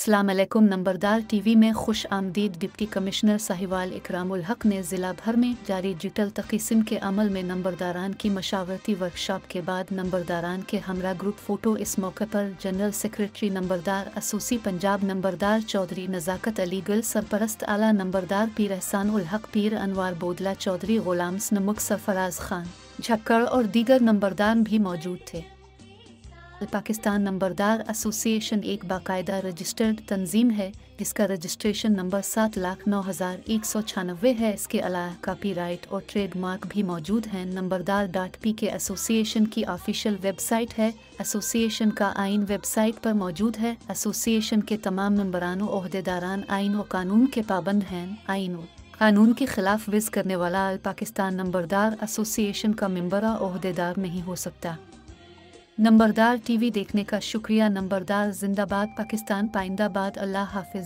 अस्सलाम अलैकुम। नंबरदार टीवी में खुश आमदीद। डिप्टी कमिश्नर साहिवाल इकरामुल हक ने ज़िला भर में जारी डिजिटल तक़सीम के अमल में नंबरदारान की मशावरती वर्कशॉप के बाद नंबरदारान के हमरा ग्रुप फ़ोटो। इस मौके पर जनरल सेक्रेटरी नंबरदार एसोसी पंजाब नंबरदार चौधरी नज़ाकत अली गिल, सरपरस्त आला नंबरदार पीर एहसान उल हक, पीर अनवार बोदला चौधरी, ग़ुलाम सनमुख, सरफराज खान झक्कड़ और दीगर नंबरदार भी मौजूद थे। पाकिस्तान नंबरदार एसोसिएशन एक बाकायदा रजिस्टर्ड तंजीम है जिसका रजिस्ट्रेशन नंबर 7,09,196 है। इसके अलावा कॉपीराइट और ट्रेडमार्क भी मौजूद हैं। नंबरदार.pk एसोसिएशन की ऑफिशियल वेबसाइट है। एसोसिएशन का आइन वेबसाइट पर मौजूद है। एसोसिएशन के तमाम मेंबरान और ओहदेदारान आइन व कानून के पाबंद हैं। आइन व कानून की खिलाफ वर्जी करने वाला पाकिस्तान नंबरदार एसोसिएशन का मेंबर और ओहदेदार नहीं हो सकता। नंबरदार टीवी देखने का शुक्रिया। नंबरदार जिंदाबाद, पाकिस्तान पाइंदाबाद। अल्लाह हाफिज।